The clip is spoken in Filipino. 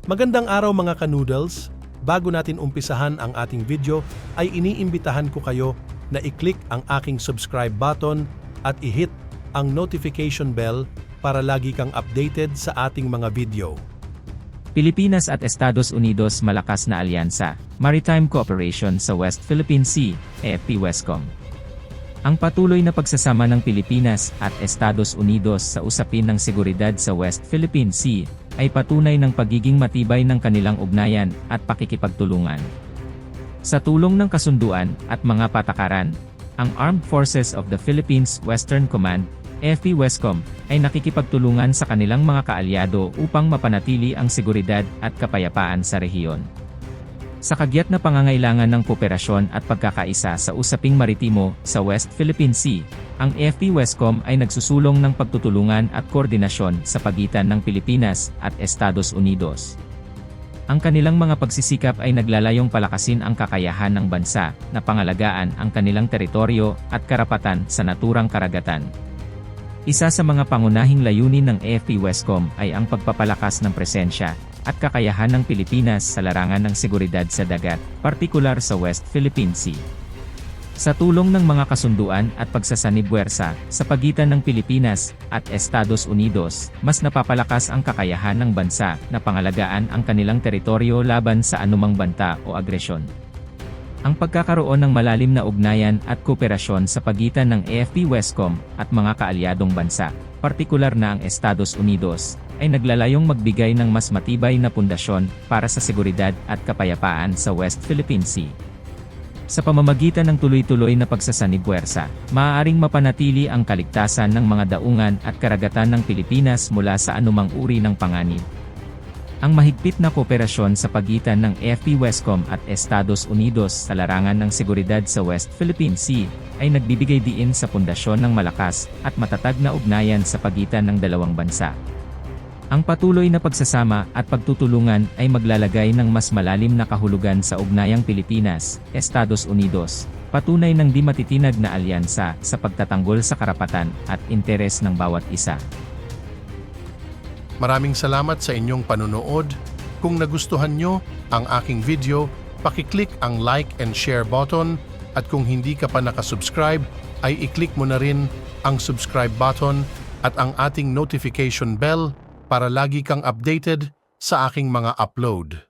Magandang araw mga ka-noodles! Bago natin umpisahan ang ating video ay iniimbitahan ko kayo na i-click ang aking subscribe button at i-hit ang notification bell para lagi kang updated sa ating mga video. Pilipinas at Estados Unidos malakas na alyansa, Maritime Cooperation sa West Philippine Sea, AFP-WESCOM. Ang patuloy na pagsasama ng Pilipinas at Estados Unidos sa usapin ng seguridad sa West Philippine Sea ay patunay ng pagiging matibay ng kanilang ugnayan at pakikipagtulungan. Sa tulong ng kasunduan at mga patakaran, ang Armed Forces of the Philippines Western Command, AFP-WESCOM, ay nakikipagtulungan sa kanilang mga kaalyado upang mapanatili ang seguridad at kapayapaan sa rehiyon. Sa kagyat na pangangailangan ng kooperasyon at pagkakaisa sa usaping maritimo sa West Philippine Sea, ang AFP-WESCOM ay nagsusulong ng pagtutulungan at koordinasyon sa pagitan ng Pilipinas at Estados Unidos. Ang kanilang mga pagsisikap ay naglalayong palakasin ang kakayahan ng bansa na pangalagaan ang kanilang teritoryo at karapatan sa naturang karagatan. Isa sa mga pangunahing layunin ng AFP-WESCOM ay ang pagpapalakas ng presensya at kakayahan ng Pilipinas sa larangan ng seguridad sa dagat, partikular sa West Philippine Sea. Sa tulong ng mga kasunduan at pagsasanib-puwersa sa pagitan ng Pilipinas at Estados Unidos, mas napapalakas ang kakayahan ng bansa na pangalagaan ang kanilang teritoryo laban sa anumang banta o agresyon. Ang pagkakaroon ng malalim na ugnayan at kooperasyon sa pagitan ng AFP-WESCOM at mga kaalyadong bansa, partikular na ang Estados Unidos, ay naglalayong magbigay ng mas matibay na pundasyon para sa seguridad at kapayapaan sa West Philippine Sea. Sa pamamagitan ng tuloy-tuloy na pagsasanib-puwersa, maaaring mapanatili ang kaligtasan ng mga daungan at karagatan ng Pilipinas mula sa anumang uri ng panganib. Ang mahigpit na kooperasyon sa pagitan ng AFP-WESCOM at Estados Unidos sa larangan ng seguridad sa West Philippine Sea ay nagbibigay diin sa pundasyon ng malakas at matatag na ugnayan sa pagitan ng dalawang bansa. Ang patuloy na pagsasama at pagtutulungan ay maglalagay ng mas malalim na kahulugan sa ugnayang Pilipinas, Estados Unidos, patunay ng di matitinag na alyansa sa pagtatanggol sa karapatan at interes ng bawat isa. Maraming salamat sa inyong panunood. Kung nagustuhan nyo ang aking video, pakiclick ang like and share button at kung hindi ka pa nakasubscribe, ay i-click mo na rin ang subscribe button at ang ating notification bell para lagi kang updated sa aking mga upload.